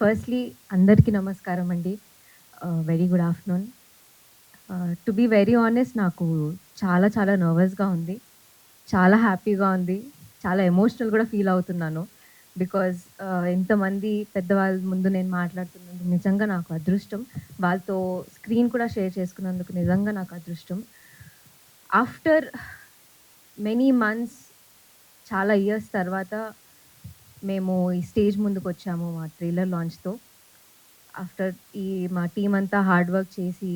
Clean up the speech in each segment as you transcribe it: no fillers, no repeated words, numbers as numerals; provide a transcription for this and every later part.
Firstly అందరికీ నమస్కారం అండి. Very good afternoon. To be very honest నాకు చాలా చాలా నర్వస్‌గా ఉంది. చాలా హ్యాపీగా ఉంది. చాలా ఎమోషనల్ గూడా ఫీల్ అవుతున్నాను. బికాజ్ ఇంతమంది పెద్దవాళ్ళ ముందు నేను మాట్లాడుతున్నందుకు నిజంగా నాకు అదృష్టం. వాళ్ళతో స్క్రీన్ కూడా షేర్ చేసుకున్నందుకు నిజంగా నాకు అదృష్టం. ఆఫ్టర్ మెనీ మంత్స్ చాలా ఇయర్స్ తర్వాత మేము ఈ స్టేజ్ ముందుకొచ్చాము మా ట్రైలర్ లాంచ్‌తో. ఆఫ్టర్ ఈ మా టీమ్ అంతా హార్డ్ వర్క్ చేసి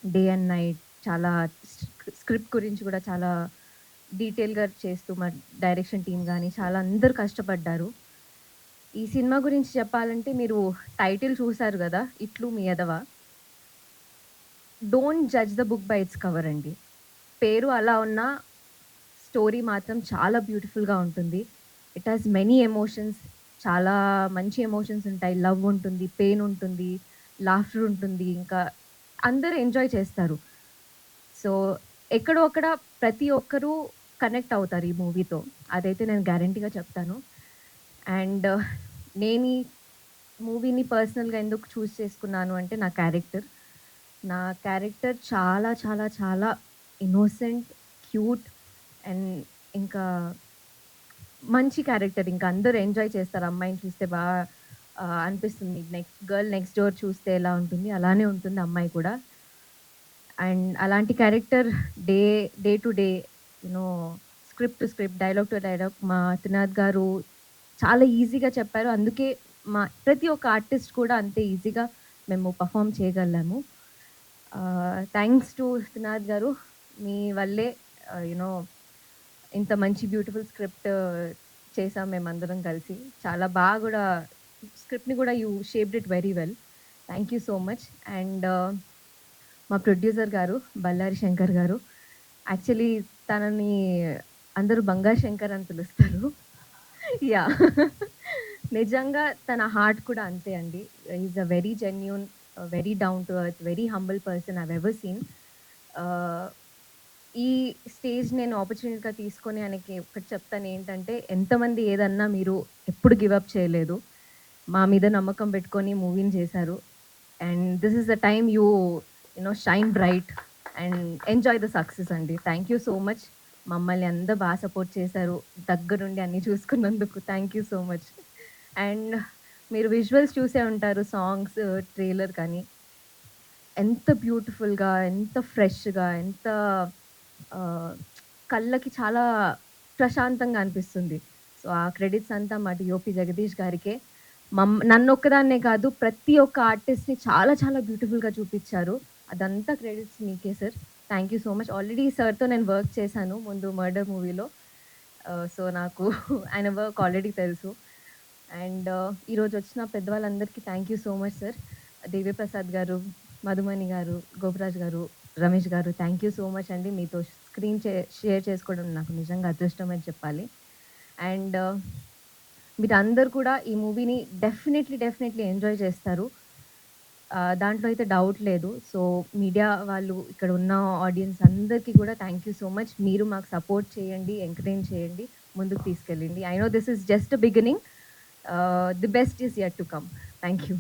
డే అండ్ నైట్ చాలా స్క్రిప్ట్ గురించి కూడా చాలా డీటెయిల్‌గా చేస్తూ మా డైరెక్షన్ టీమ్ గాని చాలా అందరూ కష్టపడ్డారు. ఈ సినిమా గురించి చెప్పాలంటే మీరు టైటిల్ చూసారు గదా! 'ఇట్లు మీ ఎదవ'. Don't judge the book by its cover అండి. పేరు అలా ఉన్నా స్టోరీ మాత్రం చాలా బ్యూటిఫుల్‌గా ఉంటుంది. It has many emotions. చాలా మంచి ఎమోషన్స్ ఉంటాయి. లవ్ ఉంటుంది, పెయిన్ ఉంటుంది, లాఫ్టర్ ఉంటుంది. ఇంకా అందరూ ఎంజాయ్ చేస్తారు. సో, ఎక్కడో అక్కడ ప్రతి ఒక్కరు కనెక్ట్ అవుతారు ఈ మూవీతో. అదైతే నేను గ్యారంటీగా చెప్తాను. అండ్ నేను ఈ మూవీని పర్సనల్‌గా ఎందుకు చూజ్ చేసుకున్నాను అంటే నా క్యారెక్టర్. నా క్యారెక్టర్ చాలా చాలా చాలా ఇన్నోసెంట్, క్యూట్ అండ్ ఇంకా మంచి క్యారెక్టర్. ఇంక అందరూ ఎంజాయ్ చేస్తారు. అమ్మాయిని చూస్తే అనిపిస్తుంది. నెక్స్ట్ డోర్ చూస్తే ఎలా ఉంటుంది, అలానే ఉంటుంది అమ్మాయి కూడా. అండ్ అలాంటి character day day to day no script to script, dialogue to dialogue మా త్రినాథ్ గారు చాలా ఈజీగా చెప్పారు. అందుకే మా ప్రతి ఒక్క ఆర్టిస్ట్ కూడా అంతే ఈజీగా మేము పర్ఫార్మ్ చేయగలిగాము. థాంక్స్ టు త్రినాథ్ గారు. మీ వల్లే యూ నో ఇంత మంచి బ్యూటిఫుల్ స్క్రిప్ట్ చేసాం మేమందరం కలిసి. చాలా గూడా స్క్రిప్ట్‌ని గూడా you shaped it very well. Thank you so much. And మా ప్రొడ్యూసర్ గారు బల్లారి శంకర్ గారు. యాక్చువల్లీ తనని అందరూ బంగారు శంకర్ అని పిలుస్తారు. యాహ్! నిజంగా తన హార్ట్ కూడా అంతే అండి. He is a very genuine, very down to earth, very humble person I have ever seen. ఆహ్, ఈ స్టేజ్ నేను ఆపర్చునిటీగా తీసుకొని ఆయనకి ఒకటి చెప్తానేంటంటే, ఎంతమంది ఏదన్నా మీరు ఎప్పుడు గివ్ అప్ చేయలేదు. మా మీద నమ్మకం పెట్టుకొని మూవీని చేశారు. And this is the time you shine bright and enjoy the success అండి. Thank you so much. మమ్మల్ని అందరూ సపోర్ట్ చేశారు. దగ్గరుండి అన్నీ చూసుకున్నందుకు thank you so much. And మీరు విజువల్స్ చూసే ఉంటారు. సాంగ్స్, ట్రైలర్ కానీ ఎంత బ్యూటిఫుల్‌గా, ఎంత ఫ్రెష్‌గా, ఎంత ఆహ్, కళ్ళకి చాలా ప్రశాంతంగా అనిపిస్తుంది. సో, ఆ క్రెడిట్స్ అంతా మా డీఓపీ జగదీష్ గారికే. నన్నొక్కదాన్నే కాదు, ప్రతి ఒక్క ఆర్టిస్ట్‌ని చాలా చాలా బ్యూటిఫుల్‌గా చూపిచ్చారు. అదంతా క్రెడిట్స్ మీకే sir. Thank you so much. Already సార్‌తో నేను వర్క్ చేశాను ముందు 'మర్డర్' మూవీలో. సో, నాకు ఆయన వర్క్ ఆల్రెడీ తెలుసు. అండ్ ఈరోజొచ్చిన పెద్దవాళ్ళందరికీ thank you so much sir. Deviprasad గారు, మధుమణి గారు, గోపరాజు గారు, రమేష్ గారు థ్యాంక్ యూ సో మచ్ అండి. మీతో స్క్రీన్ షేర్ చేసుకోవడం నాకు నిజంగా అదృష్టం అని చెప్పాలి. అండ్ మీరందరూ కూడా ఈ మూవీని డెఫినెట్‌లీ ఎంజాయ్ చేస్తారు. దాంట్లో అయితే డౌట్ లేదు. సో, మీడియా వాళ్ళు, ఇక్కడ ఉన్న ఆడియన్స్ అందరికీ కూడా థ్యాంక్ యూ సో మచ్. మీరు మాకు సపోర్ట్ చేయండి, ఎంకరేజ్ చేయండి, ముందుకు తీసుకెళ్ళండి. I know this is just beginning. The best is yet to come. Thank you.